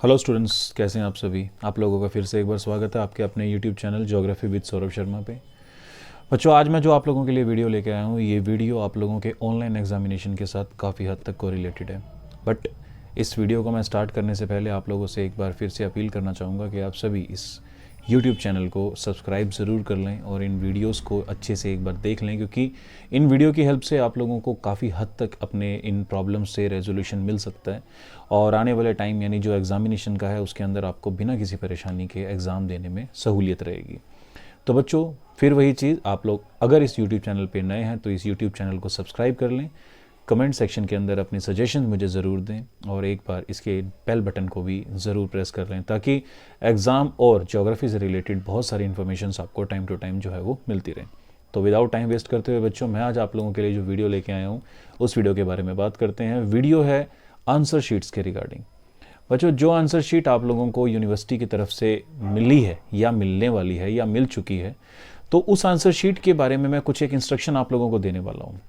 Hello students, कैसे हैं आप सभी। आप लोगों का फिर से एक बार स्वागत है आपके अपने YouTube channel geography with Saurabh Sharma पे। बच्चों, आज मैं जो आप लोगों के लिए वीडियो लेके आया हूँ, ये वीडियो आप लोगों के ऑनलाइन एग्जामिनेशन के साथ काफ़ी हद तक कोरिलेटेड है। बट इस वीडियो को मैं स्टार्ट करने से पहले आप लोगों से एक बार फिर से अपील करना चाहूँगा कि आप सभी इस यूट्यूब चैनल को सब्सक्राइब ज़रूर कर लें और इन वीडियोस को अच्छे से एक बार देख लें, क्योंकि इन वीडियो की हेल्प से आप लोगों को काफ़ी हद तक अपने इन प्रॉब्लम से रेजोल्यूशन मिल सकता है और आने वाले टाइम यानी जो एग्ज़ामिनेशन का है उसके अंदर आपको बिना किसी परेशानी के एग्ज़ाम देने में सहूलियत रहेगी। तो बच्चों, फिर वही चीज़, आप लोग अगर इस यूट्यूब चैनल पे नए हैं तो इस यूट्यूब चैनल को सब्सक्राइब कर लें, कमेंट सेक्शन के अंदर अपने सजेशन मुझे ज़रूर दें और एक बार इसके बेल बटन को भी ज़रूर प्रेस कर लें ताकि एग्ज़ाम और ज्योग्राफी से रिलेटेड बहुत सारी इन्फॉर्मेशन आपको टाइम टू टाइम जो है वो मिलती रहे। तो विदाउट टाइम वेस्ट करते हुए बच्चों, मैं आज आप लोगों के लिए जो वीडियो लेके आया हूँ उस वीडियो के बारे में बात करते हैं। वीडियो है आंसर शीट्स के रिगार्डिंग। बच्चों, जो आंसर शीट आप लोगों को यूनिवर्सिटी की तरफ से मिली है या मिलने वाली है या मिल चुकी है, तो उस आंसर शीट के बारे में मैं कुछ एक इंस्ट्रक्शन आप लोगों को देने वाला हूँ।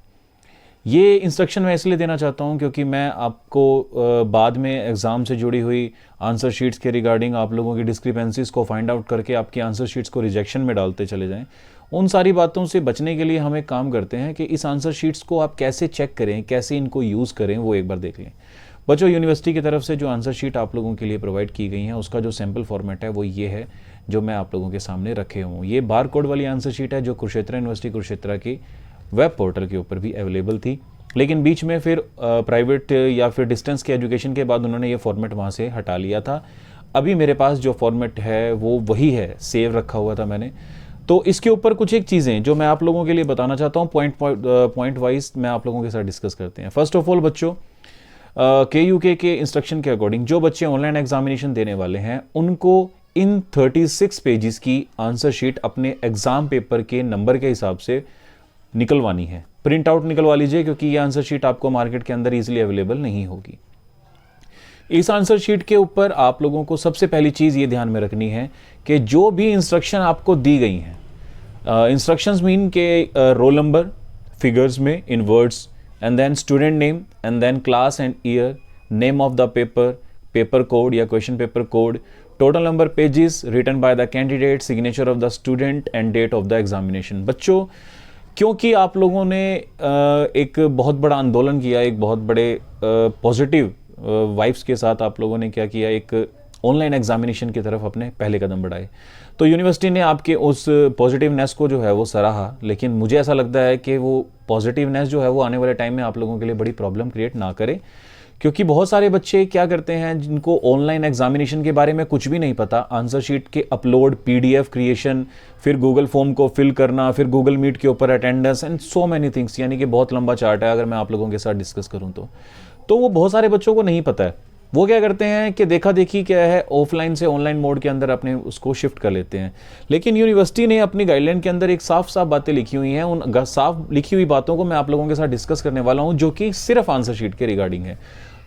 ये इंस्ट्रक्शन मैं इसलिए देना चाहता हूँ क्योंकि मैं आपको बाद में एग्ज़ाम से जुड़ी हुई आंसर शीट्स के रिगार्डिंग आप लोगों की डिस्क्रिपेंसीज को फाइंड आउट करके आपकी आंसर शीट्स को रिजेक्शन में डालते चले जाएं। उन सारी बातों से बचने के लिए हम एक काम करते हैं कि इस आंसर शीट्स को आप कैसे चेक करें, कैसे इनको यूज़ करें, वो एक बार देख लें। बच्चों, यूनिवर्सिटी की तरफ से जो आंसर शीट आप लोगों के लिए प्रोवाइड की गई है उसका जो सैम्पल फॉर्मेट है वो ये है जो मैं आप लोगों के सामने रखे हूँ। ये बार कोड वाली आंसर शीट है जो कुरुक्षेत्र यूनिवर्सिटी कुरुक्षेत्र की वेब पोर्टल के ऊपर भी अवेलेबल थी, लेकिन बीच में फिर प्राइवेट या फिर डिस्टेंस के एजुकेशन के बाद उन्होंने ये फॉर्मेट वहाँ से हटा लिया था। अभी मेरे पास जो फॉर्मेट है वो वही है, सेव रखा हुआ था मैंने। तो इसके ऊपर कुछ एक चीज़ें जो मैं आप लोगों के लिए बताना चाहता हूँ, पॉइंट वाइज मैं आप लोगों के साथ डिस्कस करते हैं। फर्स्ट ऑफ ऑल बच्चों, KUK के इंस्ट्रक्शन के अकॉर्डिंग जो बच्चे ऑनलाइन एग्जामिनेशन देने वाले हैं उनको इन 36 पेजेस की आंसर शीट अपने एग्जाम पेपर के नंबर के हिसाब से निकलवानी है। प्रिंट आउट निकलवा लीजिए क्योंकि ये आंसर शीट आपको मार्केट के अंदर इजीली अवेलेबल नहीं होगी। इस आंसर शीट के ऊपर आप लोगों को सबसे पहली चीज़ ये ध्यान में रखनी है कि जो भी इंस्ट्रक्शन आपको दी गई हैं, इंस्ट्रक्शंस मीन के रोल नंबर फिगर्स में इन words, and then student name, and then class and year, name of the paper, paper code या question paper code, total number pages written by the candidate, signature of the student and date of the examination। बच्चों, क्योंकि आप लोगों ने एक बहुत बड़ा आंदोलन किया, एक बहुत बड़े पॉजिटिव वाइब्स के साथ आप लोगों ने क्या किया, एक ऑनलाइन एग्जामिनेशन की तरफ अपने पहले कदम बढ़ाए, तो यूनिवर्सिटी ने आपके उस पॉजिटिवनेस को जो है वो सराहा। लेकिन मुझे ऐसा लगता है कि वो पॉजिटिवनेस जो है वो आने वाले टाइम में आप लोगों के लिए बड़ी प्रॉब्लम क्रिएट ना करे, क्योंकि बहुत सारे बच्चे क्या करते हैं जिनको ऑनलाइन एग्जामिनेशन के बारे में कुछ भी नहीं पता, आंसर शीट के अपलोड, PDF क्रिएशन, फिर गूगल फॉर्म को फिल करना, फिर गूगल मीट के ऊपर attendance and so many things, यानी कि बहुत लंबा चार्ट है अगर मैं आप लोगों के साथ डिस्कस करूँ तो वो बहुत सारे बच्चों को नहीं पता है। वो क्या करते हैं कि देखा देखी क्या है, ऑफलाइन से ऑनलाइन मोड के अंदर अपने उसको शिफ्ट कर लेते हैं। लेकिन यूनिवर्सिटी ने अपनी गाइडलाइन के अंदर एक साफ साफ बातें लिखी हुई हैं। उन साफ लिखी हुई बातों को मैं आप लोगों के साथ डिस्कस करने वाला हूं जो कि सिर्फ आंसर शीट के रिगार्डिंग है।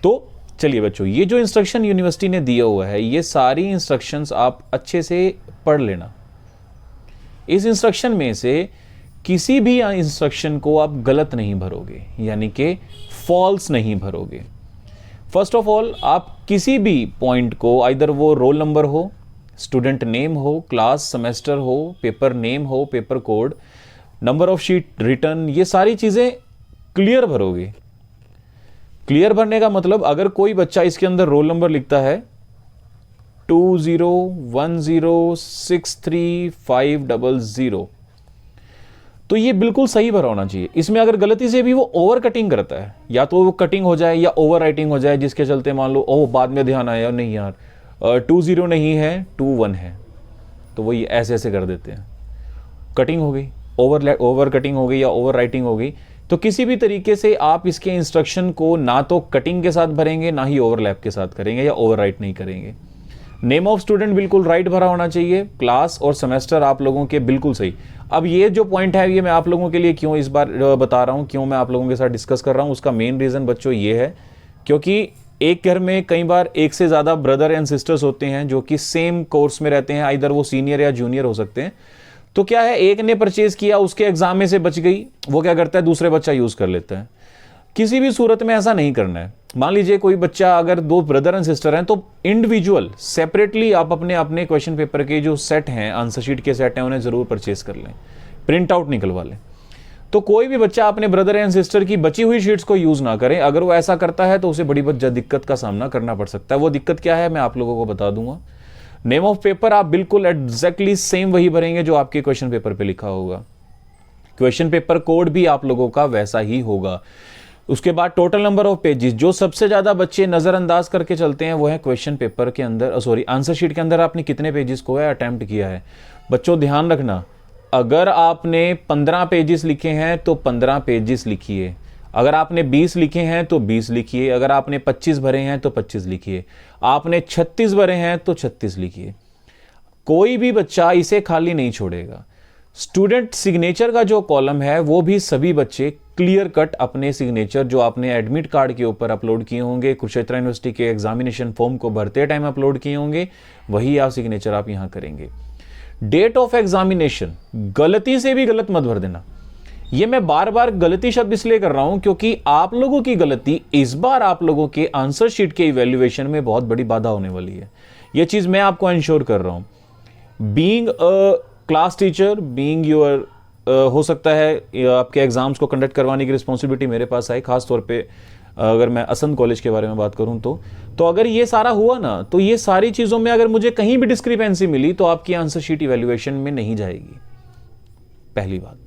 तो चलिए बच्चों, ये जो इंस्ट्रक्शन यूनिवर्सिटी ने दिया हुआ है, ये सारी इंस्ट्रक्शंस आप अच्छे से पढ़ लेना। इस इंस्ट्रक्शन में से किसी भी इंस्ट्रक्शन को आप गलत नहीं भरोगे, यानी कि फॉल्स नहीं भरोगे। फर्स्ट ऑफ ऑल, आप किसी भी पॉइंट को, आइदर वो रोल नंबर हो, स्टूडेंट नेम हो, क्लास सेमेस्टर हो, पेपर नेम हो, paper code, number of sheet return, ये सारी चीज़ें क्लियर भरोगे। क्लियर भरने का मतलब, अगर कोई बच्चा इसके अंदर रोल नंबर लिखता है 20106350, तो ये बिल्कुल सही भरा होना चाहिए। इसमें अगर गलती से भी वो ओवर कटिंग करता है, या तो वो कटिंग हो जाए या ओवर राइटिंग हो जाए, जिसके चलते मान लो ओह बाद में ध्यान आया नहीं यार 20 नहीं है 21 है, तो वो ये ऐसे ऐसे कर देते हैं, कटिंग हो गई, ओवर कटिंग हो गई या ओवर राइटिंग हो गई। तो किसी भी तरीके से आप इसके इंस्ट्रक्शन को ना तो कटिंग के साथ भरेंगे ना ही ओवरलैप के साथ करेंगे या ओवर राइट नहीं करेंगे। नेम ऑफ स्टूडेंट बिल्कुल राइट भरा होना चाहिए, क्लास और सेमेस्टर आप लोगों के बिल्कुल सही। अब ये जो पॉइंट है ये मैं आप लोगों के लिए क्यों इस बार बता रहा हूँ, क्यों मैं आप लोगों के साथ डिस्कस कर रहा हूँ, उसका मेन रीज़न बच्चों ये है क्योंकि एक घर में कई बार एक से ज़्यादा ब्रदर एंड सिस्टर्स होते हैं जो कि सेम कोर्स में रहते हैं, आइदर वो सीनियर या जूनियर हो सकते हैं। तो क्या है, एक ने परचेज किया, उसके एग्जाम में से बच गई, वो क्या करता है दूसरे बच्चा यूज़ कर लेता है। किसी भी सूरत में ऐसा नहीं करना है। मान लीजिए कोई बच्चा, अगर दो ब्रदर एंड सिस्टर हैं, तो इंडिविजुअल सेपरेटली आप अपने अपने क्वेश्चन पेपर के जो सेट हैं, आंसर शीट के सेट हैं, उन्हें जरूर परचेज कर लें, प्रिंट आउट निकलवा लें। तो कोई भी बच्चा अपने ब्रदर एंड सिस्टर की बची हुई शीट्स को यूज ना करें। अगर वो ऐसा करता है तो उसे बड़ी दिक्कत का सामना करना पड़ सकता है। वो दिक्कत क्या है मैं आप लोगों को बता दूंगा। नेम ऑफ पेपर आप बिल्कुल एग्जैक्टली सेम वही भरेंगे जो आपके क्वेश्चन पेपर पे लिखा होगा। क्वेश्चन पेपर कोड भी आप लोगों का वैसा ही होगा। उसके बाद टोटल नंबर ऑफ पेजेस, जो सबसे ज्यादा बच्चे नजरअंदाज करके चलते हैं वो है क्वेश्चन पेपर के अंदर, सॉरी आंसर शीट के अंदर आपने कितने पेजेस को है अटेम्प्ट किया है। बच्चों ध्यान रखना, अगर आपने 15 पेजेस लिखे हैं तो 15 पेजेस लिखिए, अगर आपने 20 लिखे हैं तो 20 लिखिए, अगर आपने 25 भरे हैं तो 25 लिखिए, आपने 36 भरे हैं तो 36 लिखिए। कोई भी बच्चा इसे खाली नहीं छोड़ेगा। स्टूडेंट सिग्नेचर का जो कॉलम है वो भी सभी बच्चे क्लियर कट अपने सिग्नेचर जो आपने एडमिट कार्ड के ऊपर अपलोड किए होंगे, कुरुक्षेत्र यूनिवर्सिटी के एग्जामिनेशन फॉर्म को भरते टाइम अपलोड किए होंगे, वही आप सिग्नेचर आप यहां करेंगे। डेट ऑफ एग्जामिनेशन गलती से भी गलत मत भर देना। ये मैं बार बार गलती शब्द इसलिए कर रहा हूं क्योंकि आप लोगों की गलती इस बार आप लोगों के आंसर शीट के इवैल्यूएशन में बहुत बड़ी बाधा होने वाली है। यह चीज मैं आपको इंश्योर कर रहा हूं। Being a class teacher, being your, हो सकता है आपके एग्जाम्स को कंडक्ट करवाने की रिस्पॉन्सिबिलिटी मेरे पास आए, खास तौर पे अगर मैं असंत कॉलेज के बारे में बात करूं तो अगर ये सारा हुआ ना, तो ये सारी चीजों में अगर मुझे कहीं भी डिस्क्रिपेंसी मिली तो आपकी आंसर शीट इवैल्यूएशन में नहीं जाएगी। पहली बात,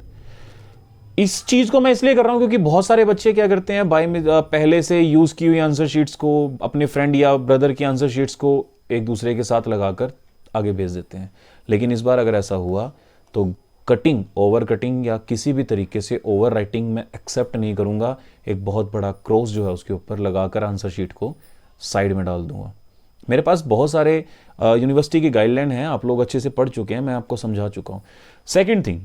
इस चीज को मैं इसलिए कर रहा हूं क्योंकि बहुत सारे बच्चे क्या करते हैं, पहले से यूज की हुई आंसर शीट्स को अपने फ्रेंड या ब्रदर की आंसर शीट्स को एक दूसरे के साथ लगाकर आगे भेज देते हैं। लेकिन इस बार अगर ऐसा हुआ तो कटिंग, ओवर कटिंग या किसी भी तरीके से ओवर राइटिंग मैं एक्सेप्ट नहीं करूंगा। एक बहुत बड़ा क्रॉस जो है उसके ऊपर लगाकर आंसर शीट को साइड में डाल दूंगा। मेरे पास बहुत सारे यूनिवर्सिटी की गाइडलाइन है, आप लोग अच्छे से पढ़ चुके हैं, मैं आपको समझा चुका हूं। सेकंड थिंग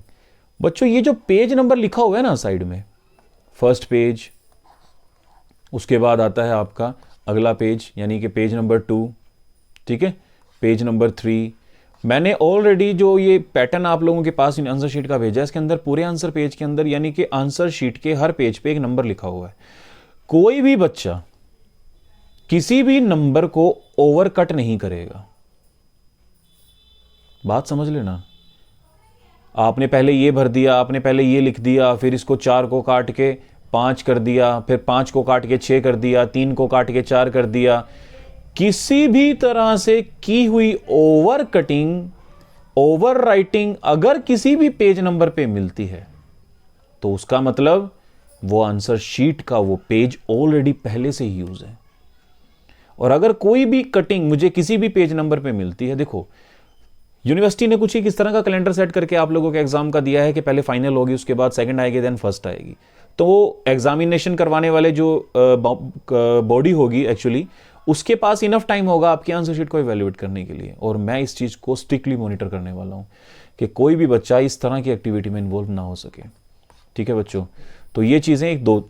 बच्चों, ये जो पेज नंबर लिखा हुआ है ना साइड में, फर्स्ट पेज, उसके बाद आता है आपका अगला पेज यानी कि पेज नंबर 2, ठीक है, पेज नंबर 3। मैंने ऑलरेडी जो ये पैटर्न आप लोगों के पास आंसर शीट का भेजा है, इसके अंदर पूरे आंसर पेज के अंदर यानी कि आंसर शीट के हर पेज पे एक नंबर लिखा हुआ है। कोई भी बच्चा किसी भी नंबर को ओवर कट नहीं करेगा। बात समझ लेना। आपने पहले ये भर दिया, आपने पहले ये लिख दिया, फिर इसको 4 को काट के 5 कर दिया, फिर 5 को काट के 6 कर दिया, 3 को काट के 4 कर दिया। किसी भी तरह से की हुई ओवर कटिंग, ओवर राइटिंग अगर किसी भी पेज नंबर पे मिलती है तो उसका मतलब वो आंसर शीट का वो पेज ऑलरेडी पहले से ही यूज है। और अगर कोई भी कटिंग मुझे किसी भी पेज नंबर पे मिलती है, देखो यूनिवर्सिटी ने कुछ ही किस तरह का कैलेंडर सेट करके आप लोगों के एग्जाम का दिया है कि पहले फाइनल होगी, उसके बाद सेकंड आएगी, देन फर्स्ट आएगी। तो वो एग्जामिनेशन करवाने वाले जो बॉडी होगी एक्चुअली, उसके पास इनफ टाइम होगा आपकी आंसर शीट को इवैल्यूएट करने के लिए। और मैं इस चीज को स्ट्रिक्टली मॉनिटर करने वाला हूं कि कोई भी बच्चा इस तरह की एक्टिविटी में इन्वॉल्व ना हो सके। ठीक है बच्चों, तो ये चीजें एक दो,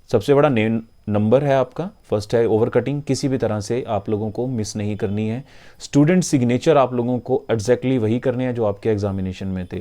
सबसे बड़ा नंबर है आपका, फर्स्ट है ओवर कटिंग, किसी भी तरह से आप लोगों को मिस नहीं करनी है। स्टूडेंट सिग्नेचर आप लोगों को एग्जैक्टली वही करने हैं जो आपके एग्जामिनेशन में थे।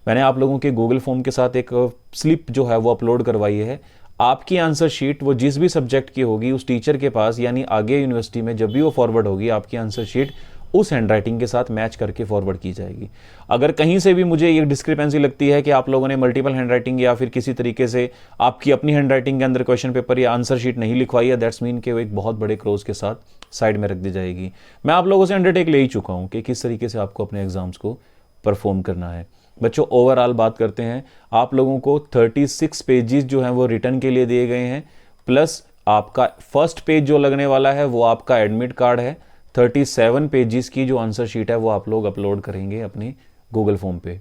मैंने आप लोगों के गूगल फॉर्म के साथ एक स्लिप जो है वो अपलोड करवाई है। आपकी आंसर शीट वो जिस भी सब्जेक्ट की होगी उस टीचर के पास, यानी आगे यूनिवर्सिटी में जब भी वो फॉरवर्ड होगी, आपकी आंसर शीट उस हैंडराइटिंग के साथ मैच करके फॉरवर्ड की जाएगी। अगर कहीं से भी मुझे ये डिस्क्रिपेंसी लगती है कि आप लोगों ने मल्टीपल हैंडराइटिंग या फिर किसी तरीके से आपकी अपनी हैंडराइटिंग के अंदर क्वेश्चन पेपर या आंसर शीट नहीं लिखवाई है, दैट्स मीन कि वो एक बहुत बड़े क्रॉस के साथ साइड में रख दी जाएगी। मैं आप लोगों से अंडरटेक ले ही चुका हूं कि किस तरीके से आपको अपने एग्जाम्स को परफॉर्म करना है। बच्चों ओवरऑल बात करते हैं, आप लोगों को 36 पेजेस जो हैं वो रिटर्न के लिए दिए गए हैं, प्लस आपका फर्स्ट पेज जो लगने वाला है वो आपका एडमिट कार्ड है। 37 पेजेस की जो आंसर शीट है वो आप लोग अपलोड करेंगे अपने गूगल फॉर्म पे।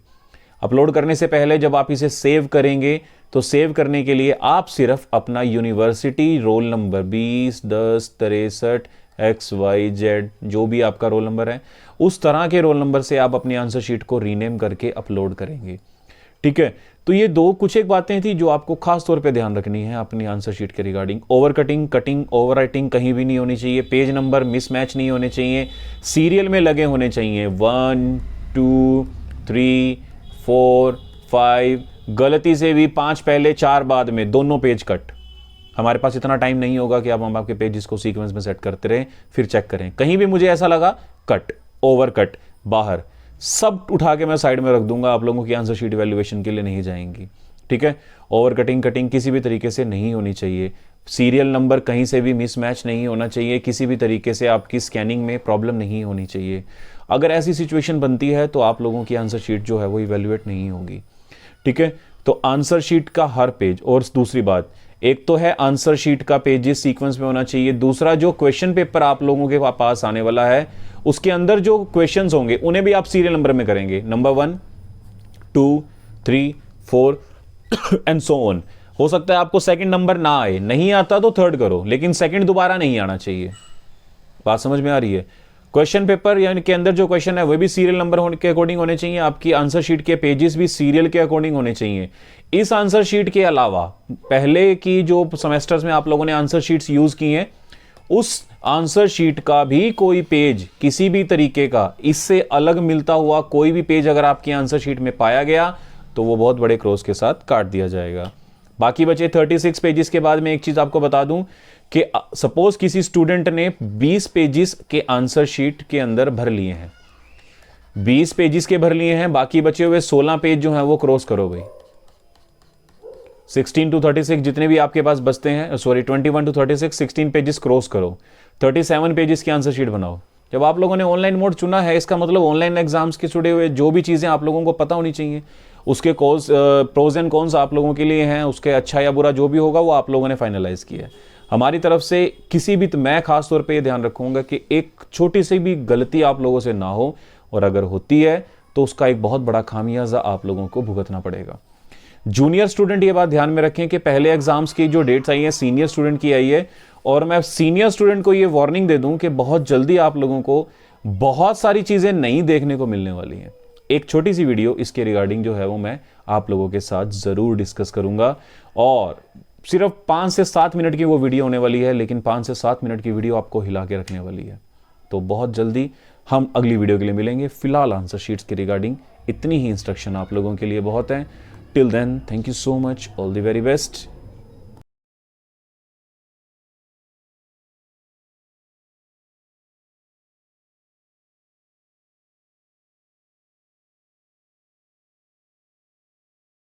अपलोड करने से पहले जब आप इसे सेव करेंगे तो सेव करने के लिए आप सिर्फ अपना यूनिवर्सिटी रोल नंबर 20 10 63 XYZ जो भी आपका रोल नंबर है, उस तरह के रोल नंबर से आप अपनी आंसर शीट को रीनेम करके अपलोड करेंगे। ठीक है, तो ये दो कुछ एक बातें थी जो आपको खास तौर पे ध्यान रखनी है अपनी आंसर शीट के regarding. Over cutting, cutting, over writing कहीं भी नहीं होनी चाहिए, पेज नंबर मिसमैच नहीं होने चाहिए, सीरियल में लगे होने चाहिए 1 2 3 4 5, गलती से भी 5 पहले 4 बाद में, दोनों पेज कट। हमारे पास इतना टाइम नहीं होगा कि अब हम आपके पेजेस को सीक्वेंस में सेट करते रहें फिर चेक करें। कहीं भी मुझे ऐसा लगा कट, ओवर कट, बाहर, सब उठा के मैं साइड में रख दूंगा, आप लोगों की आंसर शीट इवैल्यूएशन के लिए नहीं जाएंगी। ठीक है, ओवर कटिंग कटिंग किसी भी तरीके से नहीं होनी चाहिए। सीरियल नंबर कहीं से भी मिसमैच नहीं होना चाहिए, किसी भी तरीके से आपकी स्कैनिंग में प्रॉब्लम नहीं होनी चाहिए। अगर ऐसी सिचुएशन बनती है तो आप लोगों की आंसर शीट जो है वो इवैल्यूएट नहीं होगी। ठीक है, तो आंसर शीट का हर पेज, और दूसरी बात, एक तो है आंसर शीट का पेजेस सीक्वेंस में होना चाहिए, दूसरा जो क्वेश्चन पेपर आप लोगों के पास आने वाला है उसके अंदर जो क्वेश्चंस होंगे उन्हें भी आप सीरियल नंबर में करेंगे, नंबर 1, 2, 3, 4 एंड सो ऑन। हो सकता है आपको सेकंड नंबर ना आए, नहीं आता तो थर्ड करो, लेकिन सेकंड दोबारा नहीं आना चाहिए। बात समझ में आ रही है? क्वेश्चन पेपर यानी के अंदर जो क्वेश्चन है वो भी सीरियल नंबर के अकॉर्डिंग होने चाहिए, आपकी आंसर शीट के पेजेस भी सीरियल के अकॉर्डिंग होने चाहिए। इस आंसर शीट के अलावा पहले की जो सेमेस्टर्स में आप लोगों ने आंसर शीट्स यूज की हैं, उस आंसर शीट का भी कोई पेज किसी भी तरीके का इससे अलग मिलता हुआ कोई भी पेज अगर आपकी आंसर शीट में पाया गया तो वो बहुत बड़े क्रॉस के साथ काट दिया जाएगा। बाकी बचे 36 पेजेस के बाद में एक चीज आपको बता दूं कि सपोज किसी स्टूडेंट ने 20 पेजेस के आंसर शीट के अंदर भर लिए हैं, 20 पेजेस के भर लिए हैं, बाकी बचे हुए 16 पेज जो हैं वो क्रॉस करो भाई। 16 to 36 जितने भी आपके पास बचते हैं, सॉरी 21 to 36, 16 पेजेस क्रॉस करो, 37 पेजेस की आंसर शीट बनाओ। जब आप लोगों ने ऑनलाइन मोड चुना है इसका मतलब ऑनलाइन एग्जाम्स के जुड़े हुए जो भी चीज़ें आप लोगों को पता होनी चाहिए, उसके प्रोज एंड कॉन्स आप लोगों के लिए हैं, उसके अच्छा या बुरा जो भी होगा वो आप लोगों ने फाइनलाइज किया है। हमारी तरफ से किसी भी, मैं खास तौर पे ये ध्यान रखूंगा कि एक छोटी सी भी गलती आप लोगों से ना हो, और अगर होती है तो उसका एक बहुत बड़ा खामियाजा आप लोगों को भुगतना पड़ेगा। जूनियर स्टूडेंट ये बात ध्यान में रखें कि पहले एग्जाम्स की जो डेट्स आई है सीनियर स्टूडेंट की आई है, और मैं सीनियर स्टूडेंट को ये वार्निंग दे दूं कि बहुत जल्दी आप लोगों को बहुत सारी चीजें नई देखने को मिलने वाली हैं। एक छोटी सी वीडियो इसके रिगार्डिंग जो है वो मैं आप लोगों के साथ जरूर डिस्कस करूंगा, और सिर्फ 5 से 7 मिनट की वो वीडियो होने वाली है, लेकिन 5 से 7 मिनट की वीडियो आपको हिला के रखने वाली है। तो बहुत जल्दी हम अगली वीडियो के लिए मिलेंगे। फिलहाल आंसर शीट्स के रिगार्डिंग इतनी ही इंस्ट्रक्शन आप लोगों के लिए बहुत है। Till then, thank you so much, all the very best.